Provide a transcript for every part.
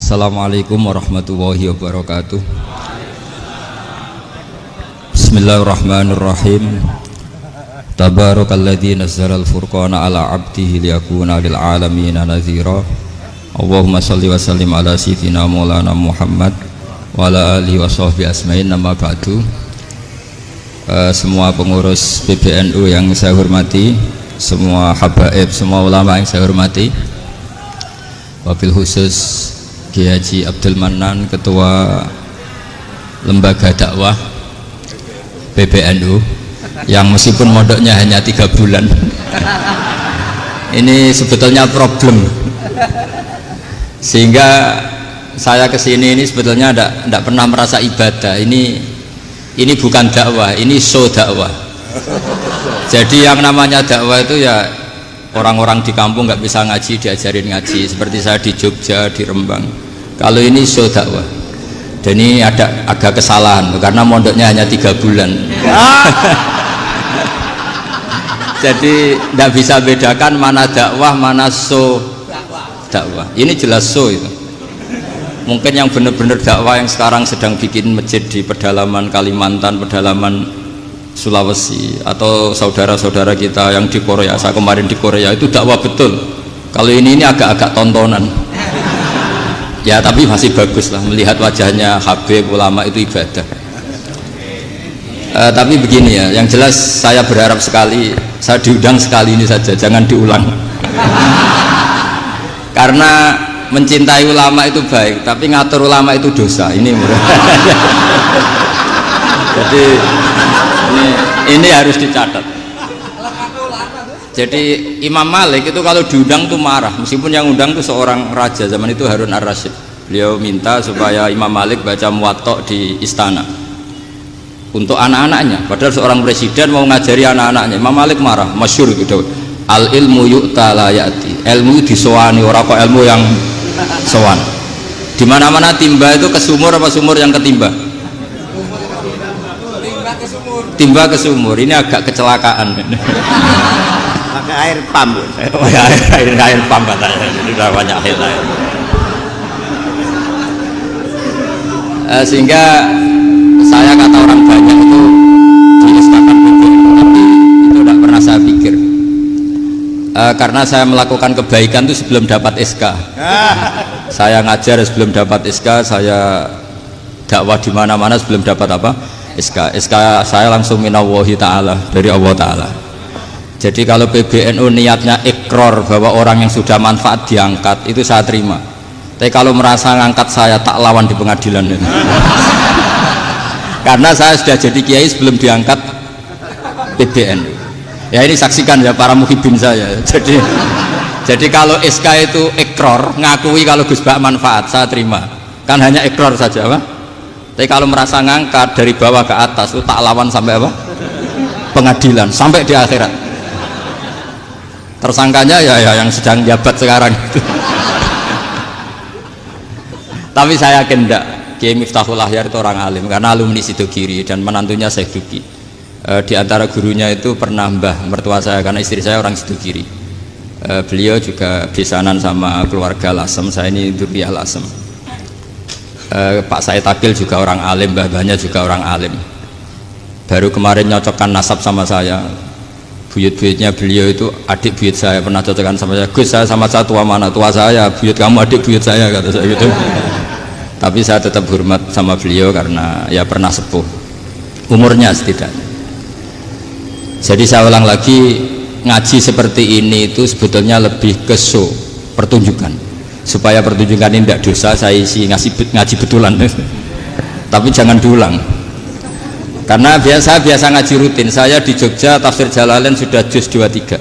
Assalamualaikum warahmatullahi wabarakatuh. Bismillahirrahmanirrahim. Tabarakalladzi nazzalal furqana ala 'abdihi liyakuna lil 'alamina nadhira. Allahumma shalli wa sallim ala sayyidina maulana Muhammad wa ala alihi wa sahbihi asma'in. Nama ba'du. Semua pengurus PBNU yang saya hormati, semua habaib, semua ulama yang saya hormati, wabil khusus Kiai Haji Abdul Manan, Ketua Lembaga Dakwah PBNU, yang meskipun mondoknya hanya 3 bulan ini sebetulnya problem, sehingga saya kesini ini sebetulnya tidak pernah merasa ibadah. Ini bukan dakwah, ini show dakwah. Jadi yang namanya dakwah itu ya orang-orang di kampung nggak bisa ngaji diajarin ngaji, seperti saya di Jogja, di Rembang. Kalau ini show dakwah, dan ini ada agak kesalahan karena mondoknya hanya 3 bulan. Jadi tidak bisa bedakan mana dakwah mana show dakwah. Ini jelas show itu. Mungkin yang benar-benar dakwah yang sekarang sedang bikin masjid di pedalaman Kalimantan, pedalaman Sulawesi, atau saudara-saudara kita yang di Korea, saya kemarin di Korea, itu dakwah betul. Kalau ini agak-agak tontonan ya, tapi masih bagus lah melihat wajahnya habib ulama, itu ibadah. Tapi begini ya, yang jelas saya berharap sekali, saya diundang sekali ini saja, jangan diulang. Karena mencintai ulama itu baik, tapi ngatur ulama itu dosa. Ini jadi ini harus dicatat. Jadi Imam Malik itu kalau diundang tuh marah, meskipun yang undang tuh seorang raja zaman itu, Harun ar-Rasyid. Beliau minta supaya Imam Malik baca Muwatta di istana untuk anak-anaknya, padahal seorang presiden mau ngajari anak-anaknya. Imam Malik marah, masyhur gitu, al ilmu yu'ta la ya'ti, ilmu disowani, orang kok ilmu yang sowan. Di mana-mana timba itu ke sumur apa sumur yang ketimba? Timba ke sumur. Ini agak kecelakaan. Pakai air pump. air pump katanya. Sudah banyak air. Sehingga saya kata orang banyak itu diistakan BBNU, tapi itu tidak pernah saya pikir. Karena saya melakukan kebaikan itu sebelum dapat SK. Saya ngajar sebelum dapat SK, saya dakwah di mana-mana sebelum dapat apa? SK. SK saya langsung minallahi ta'ala, dari Allah Ta'ala. Jadi kalau PBNU niatnya ikrar bahwa orang yang sudah manfaat diangkat, itu saya terima. Tapi kalau merasa ngangkat saya, tak lawan di pengadilan. Karena saya sudah jadi kiai sebelum diangkat PBNU. Ya ini saksikan ya para muhibin saya. Jadi kalau SK itu ikrar, ngakui kalau Gus Bak manfaat, saya terima. Kan hanya ikrar saja, Pak. Tapi kalau merasa ngangkat dari bawah ke atas, itu tak lawan sampai apa? Pengadilan, sampai di akhirat. Tersangkanya ya yang sedang jabat sekarang. Tapi saya yakin enggak, Kiai Miftahul Ahyar itu orang alim, karena alumni Sidogiri dan menantunya Syekh Duki. Di antara gurunya itu pernah mbah mertua saya, karena istri saya orang Sidogiri. Beliau juga besanan sama keluarga Lasem, saya ini Dzurriyyah Lasem. Pak Said Akil juga orang alim, mbah-mbahnya juga orang alim. Baru kemarin nyocokkan nasab sama saya, buyut-buyutnya beliau itu adik buyut saya, pernah cocokkan sama saya. Gus, saya sama saya tua mana? Tua saya, buyut kamu adik buyut saya, kata saya gitu. Tapi saya tetap hormat sama beliau karena ya pernah sepuh umurnya setidaknya. Jadi saya ulang lagi, ngaji seperti ini itu sebetulnya lebih ke show, pertunjukan, supaya pertunjukan ini tidak dosa. Saya isi ngaji betulan tapi jangan diulang, karena biasa ngaji rutin. Saya di Jogja tafsir Jalalain sudah juz 23,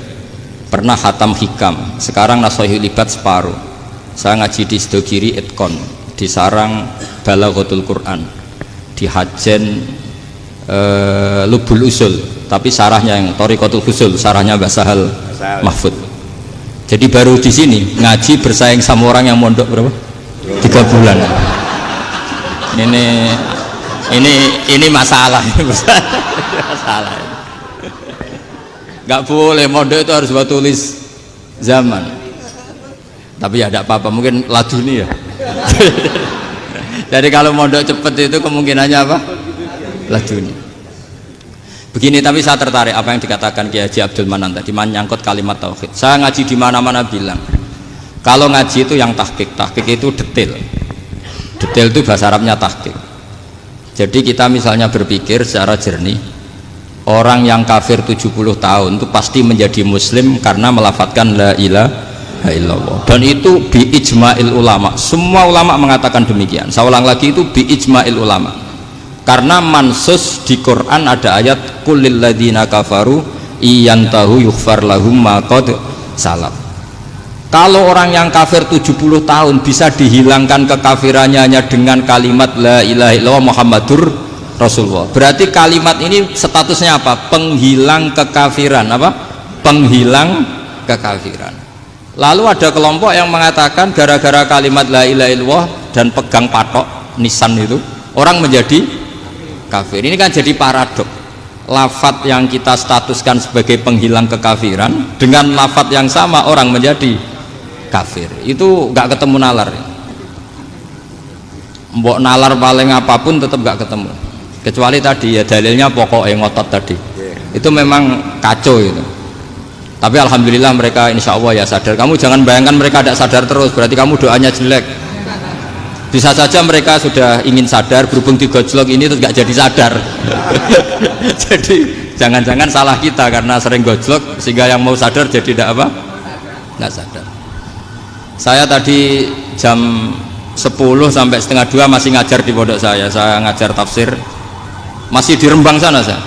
pernah khatam hikam, sekarang Nashihul Ibad separuh. Saya ngaji di Sidogiri Itkon, di Sarang Balaghatul Quran, di Hajen Lubul Usul, tapi sarahnya yang Thariqatul Usul, sarahnya Mbah Sahal Mahfud. Jadi baru di sini ngaji bersaing sama orang yang mondok berapa? 3 bulan. Ini masalah. Masalah. Nggak boleh mondok itu harus buat tulis zaman. Tapi ya tidak apa-apa, mungkin laduni ya. Jadi kalau mondok cepet itu kemungkinannya apa? Laduni. Begini, tapi saya tertarik apa yang dikatakan Kiai Haji Abdul Manan tadi menyangkut kalimat tauhid. Saya ngaji di mana-mana bilang, kalau ngaji itu yang tahqiq itu detail. Detail itu bahasa Arabnya tahqiq. Jadi kita misalnya berpikir secara jernih, orang yang kafir 70 tahun itu pasti menjadi muslim karena melafadzkan la ilaha illallah. Dan itu bi ijma'il ulama. Semua ulama mengatakan demikian. Saya ulang lagi, itu bi ijma'il ulama. Karena mansus di Quran ada ayat kulil ladina kafaru iyantahu yughfar lahum ma qad salaf. Kalau orang yang kafir 70 tahun bisa dihilangkan kekafirannya hanya dengan kalimat la ilaha illallah Muhammadur Rasulullah. Berarti kalimat ini statusnya apa? Penghilang kekafiran, apa? Penghilang kekafiran. Lalu ada kelompok yang mengatakan gara-gara kalimat la ilaha illallah dan pegang patok nisan itu orang menjadi kafir. Ini kan jadi paradok. Lafadz yang kita statuskan sebagai penghilang kekafiran dengan lafadz yang sama orang menjadi kafir. Itu nggak ketemu nalar. Mbok nalar paling apapun tetap nggak ketemu. Kecuali tadi ya dalilnya pokoknya ngotot tadi. Itu memang kacau itu. Tapi alhamdulillah mereka insya Allah ya sadar. Kamu jangan bayangkan mereka tidak sadar terus, berarti kamu doanya jelek. Bisa saja mereka sudah ingin sadar, berhubung digojlok ini terus nggak jadi sadar. Jadi jangan-jangan salah kita karena sering gojlok sehingga yang mau sadar jadi tidak apa? Nggak sadar. Saya tadi jam 10 sampai setengah 2 masih ngajar di pondok saya ngajar tafsir masih di Rembang sana saya.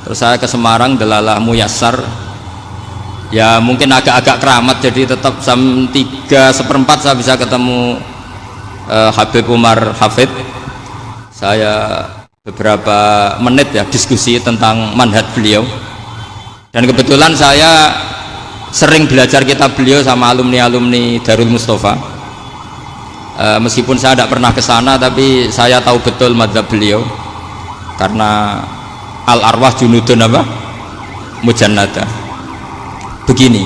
Terus saya ke Semarang Delalah Muyassar, ya mungkin agak-agak keramat, jadi tetap jam 3:4 saya bisa ketemu Habib Umar Hafid. Saya beberapa menit ya diskusi tentang manhaj beliau, dan kebetulan saya sering belajar kitab beliau sama alumni-alumni Darul Mustafa. Meskipun saya tidak pernah ke sana, tapi saya tahu betul mazhab beliau karena al arwah junudun apa? Mujannada. Begini,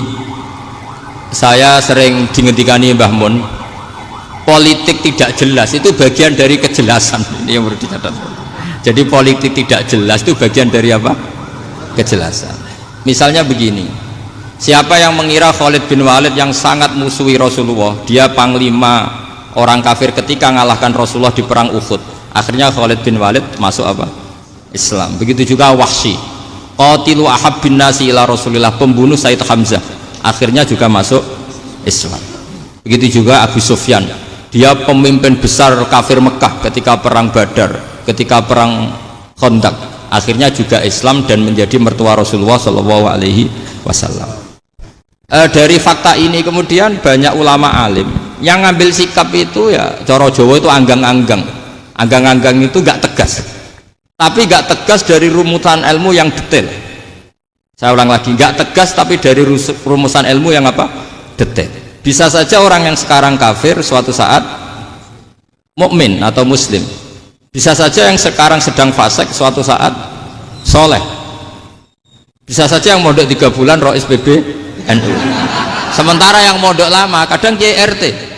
saya sering dingetikani Mbah Mun, politik tidak jelas itu bagian dari kejelasan. Ini yang perlu dicatat. Jadi politik tidak jelas itu bagian dari apa? Kejelasan. Misalnya begini, siapa yang mengira Khalid bin Walid yang sangat musuhi Rasulullah, dia panglima orang kafir ketika ngalahkan Rasulullah di perang Uhud, akhirnya Khalid bin Walid masuk apa? Islam. Begitu juga Wahsy, qatilu ahabbin nasi ila Rasulillah, pembunuh Sayyid Hamzah, akhirnya juga masuk Islam. Begitu juga Abu Sufyan, dia pemimpin besar kafir Mekah ketika perang Badar, ketika perang Khandaq, akhirnya juga Islam dan menjadi mertua Rasulullah Shallallahu Alaihi Wasallam. Dari fakta ini kemudian banyak ulama alim yang ngambil sikap itu ya coro Jawa itu anggang-anggang. Anggang-anggang itu gak tegas, tapi gak tegas dari rumusan ilmu yang detail. Saya ulang lagi, gak tegas tapi dari rumusan ilmu yang apa? Detail. Bisa saja orang yang sekarang kafir suatu saat mukmin atau muslim. Bisa saja yang sekarang sedang fasik suatu saat soleh. Bisa saja yang mondok 3 bulan rois PBNU. Sementara yang mondok lama kadang KRT.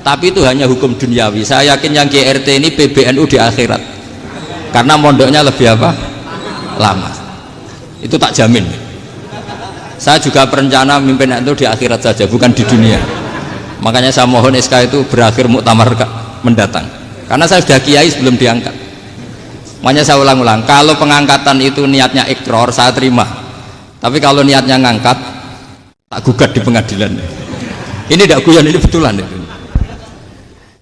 Tapi itu hanya hukum duniawi. Saya yakin yang KRT ini PBNU di akhirat. Karena mondoknya lebih apa? Lama. Itu tak jamin. Saya juga berencana memimpin itu di akhirat saja, bukan di dunia. Makanya saya mohon SK itu berakhir muktamar mendatang. Karena saya sudah kiai sebelum diangkat. Makanya saya ulang-ulang, kalau pengangkatan itu niatnya ikrar, saya terima. Tapi kalau niatnya ngangkat, tak gugat di pengadilan. Ini tidak guyon, ini betulan itu.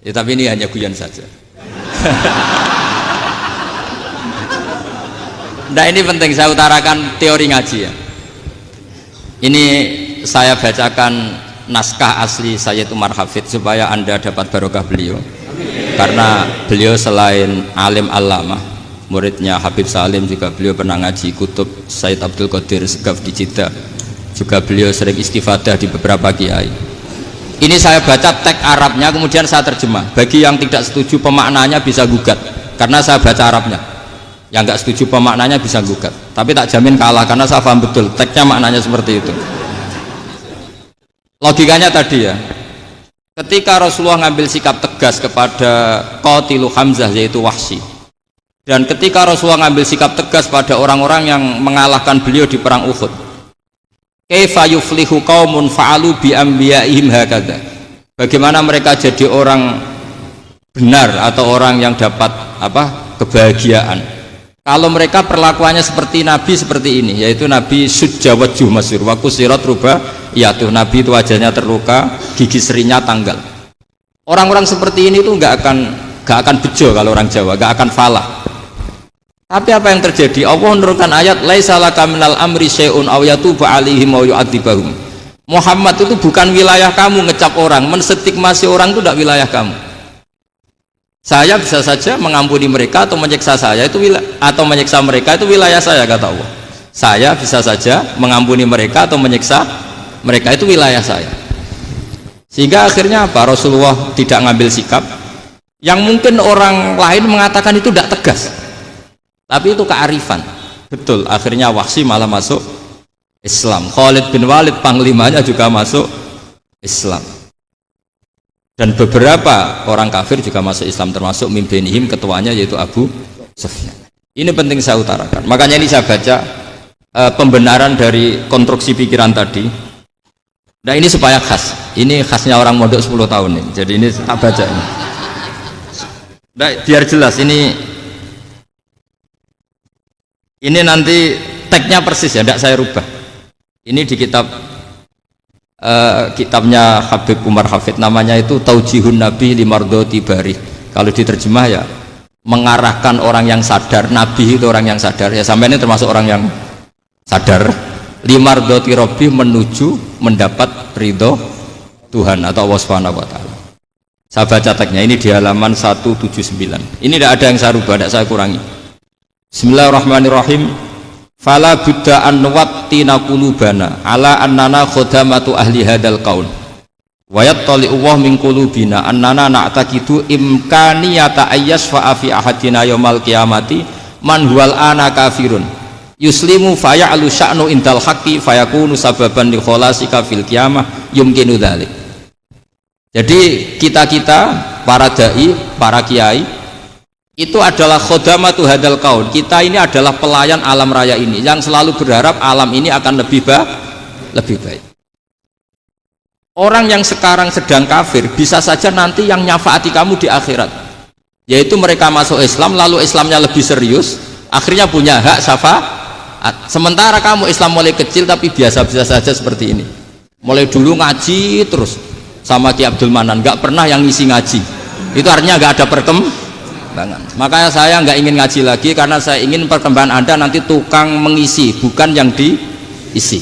Ya, tapi ini hanya guyon saja. Nah, ini penting saya utarakan teori ngaji ya. Ini saya bacakan naskah asli Sayyid Umar Hafid supaya Anda dapat barokah beliau. Karena beliau selain alim allamah, muridnya Habib Salim, juga beliau pernah ngaji kutub Sayyid Abdul Qadir Segaf di Jeddah. Juga beliau sering istifadah di beberapa kiai. Ini saya baca teks Arabnya, kemudian saya terjemah. Bagi yang tidak setuju pemaknanya bisa gugat, karena saya baca Arabnya. Yang nggak setuju pemaknanya bisa gugat, tapi tak jamin kalah karena saya paham betul teksnya maknanya seperti itu. Logikanya tadi ya, ketika Rasulullah ngambil sikap tegas kepada qatilu Hamzah yaitu Wahsy, dan ketika Rasulullah ngambil sikap tegas pada orang-orang yang mengalahkan beliau di perang Uhud, kaifa yuflihu qaumun fa'alu bi anbiya'ihim hakadha, bagaimana mereka jadi orang benar atau orang yang dapat kebahagiaan kalau mereka perlakuannya seperti Nabi seperti ini, yaitu Nabi sujawaju masyhur wa kusirat ruba, yaitu Nabi itu wajahnya terluka, gigi serinya tanggal. Orang-orang seperti ini tuh nggak akan bejo kalau orang Jawa, nggak akan falah. Tapi apa yang terjadi? Allah menurunkan ayat laisa laka minal amri syai'un aw yatuba 'alaihim aw yu'adzibahum. Muhammad itu bukan wilayah kamu ngecap orang, menstigmasi orang itu tidak wilayah kamu. Saya bisa saja mengampuni mereka atau menyiksa atau menyiksa mereka, itu wilayah saya, kata Allah. Saya bisa saja mengampuni mereka atau menyiksa mereka, itu wilayah saya. Sehingga akhirnya apa? Rasulullah tidak ngambil sikap yang mungkin orang lain mengatakan itu tidak tegas, tapi itu kearifan. Betul, akhirnya Wahsy malah masuk Islam. Khalid bin Walid panglimanya juga masuk Islam. Dan beberapa orang kafir juga masuk Islam, termasuk mimbenihim, ketuanya yaitu Abu Sufyan. Ini penting saya utarakan. Makanya ini saya baca pembenaran dari konstruksi pikiran tadi. Nah ini supaya khas. Ini khasnya orang mondok 10 tahun nih. Jadi ini tak baca ini. Nah, biar jelas ini nanti tagnya persis ya, tidak saya rubah. Ini di kitabnya Habib Umar Hafid, namanya itu Taujihun Nabi Limardoti Bari. Kalau diterjemah ya mengarahkan orang yang sadar, Nabi itu orang yang sadar ya, sampai ini termasuk orang yang sadar, Limardoti Robbi, menuju mendapat ridho Tuhan atau Allah Subhanahu wa Ta'ala. Saya baca tagnya ini di halaman 179. Ini tidak ada yang saya rubah, tidak saya kurangi. Bismillahirrahmanirrahim. Fala budda an nuwattina qulubana ala annana khadamatu ahli hadzal qaul wa yattali'u wa min qulubina annana na'taqidu imkaniyata ayyasfa fi ahadina yaumal qiyamati man huwal ana kafirun yuslimu faya'lu sya'nu indal haqqi fayakunu sababan li khalasika fil qiyamah yumkinu dzalik. Jadi kita para dai, para kiai itu adalah khodamatu hadal kaun. Kita ini adalah pelayan alam raya ini yang selalu berharap alam ini akan lebih baik. Orang yang sekarang sedang kafir bisa saja nanti yang nyafaati kamu di akhirat, yaitu mereka masuk Islam lalu Islamnya lebih serius, akhirnya punya hak syafaat. Sementara kamu Islam mulai kecil tapi biasa-biasa saja seperti ini, mulai dulu ngaji terus sama Ki Abdul Manan, nggak pernah yang ngisi ngaji, itu artinya nggak ada perkembangan. Makanya saya nggak ingin ngaji lagi, karena saya ingin perkembangan Anda nanti tukang mengisi, bukan yang diisi.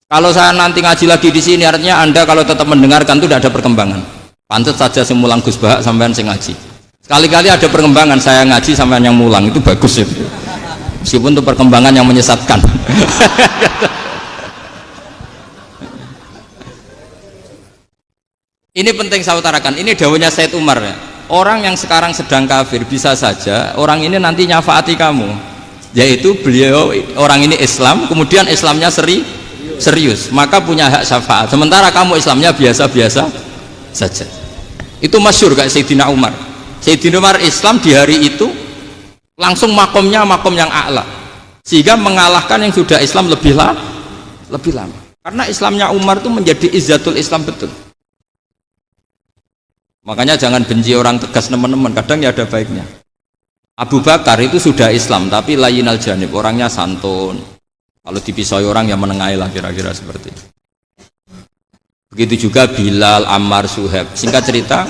Kalau saya nanti ngaji lagi di sini, artinya Anda kalau tetap mendengarkan itu tidak ada perkembangan. Pantas saja semulang Gus Bahak sampean sing ngaji. Sekali-kali ada perkembangan, saya ngaji sampean yang mulang, itu bagus ya. Meskipun itu perkembangan yang menyesatkan. Ini penting saya utarakan. Ini dawuhnya Said Umar ya. Orang yang sekarang sedang kafir bisa saja orang ini nanti nyafaati kamu, yaitu beliau orang ini Islam, kemudian Islamnya serius, maka punya hak syafaat, sementara kamu Islamnya biasa-biasa saja. Itu masyhur kayak Sayyidina Umar. Sayyidina Umar Islam di hari itu langsung makomnya makom yang a'la, sehingga mengalahkan yang sudah Islam lebih lama, karena Islamnya Umar itu menjadi izzatul Islam betul. Makanya jangan benci orang tegas teman-teman, kadang ya ada baiknya. Abu Bakar itu sudah Islam tapi layinal janib, orangnya santun, kalau dipisoi orang yang menengahi lah, kira-kira seperti itu. Begitu juga Bilal, Ammar, Suhaib. Singkat cerita,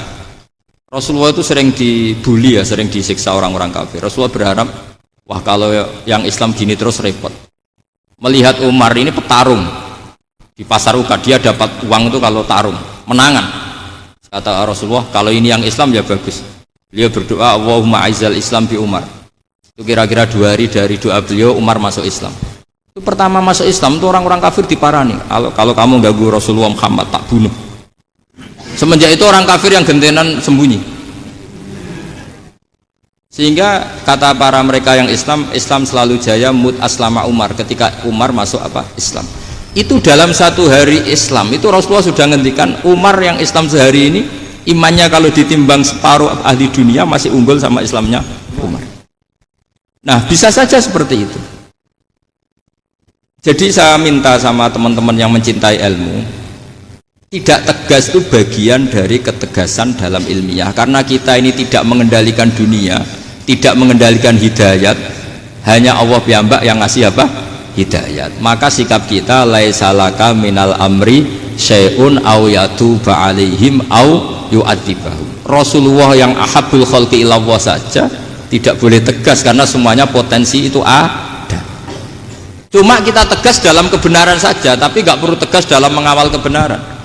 Rasulullah itu sering dibully ya, sering disiksa orang-orang kafir. Rasulullah berharap, wah kalau yang Islam gini terus repot. Melihat Umar ini petarung di pasar Uka, dia dapat uang itu kalau tarung, menangan. Kata Rasulullah, kalau ini yang Islam ya bagus. Beliau berdoa, Allahumma aizal Islam bi Umar. Itu kira-kira 2 hari dari doa beliau, Umar masuk Islam. Itu pertama masuk Islam itu orang-orang kafir diparani, kalau kamu ganggu Rasulullah Muhammad tak bunuh. Semenjak itu orang kafir yang gentenan sembunyi. Sehingga kata para mereka yang Islam, Islam selalu jaya mut aslama Umar, ketika Umar masuk Islam. Itu dalam satu hari Islam itu Rasulullah sudah ngendikan Umar yang Islam sehari ini imannya kalau ditimbang separuh ahli dunia masih unggul sama Islamnya Umar. Nah bisa saja seperti itu. Jadi saya minta sama teman-teman yang mencintai ilmu, tidak tegas itu bagian dari ketegasan dalam ilmiah, karena kita ini tidak mengendalikan dunia, tidak mengendalikan hidayat, hanya Allah piyambak yang ngasih apa? Hidayat. Maka sikap kita laisalaka minal amri syai'un aw yatuba alaihim aw yu'adzibahum. Rasulullah yang ahabbul khalqi ilallah saja tidak boleh tegas karena semuanya potensi itu ada. Cuma kita tegas dalam kebenaran saja, tapi nggak perlu tegas dalam mengawal kebenaran.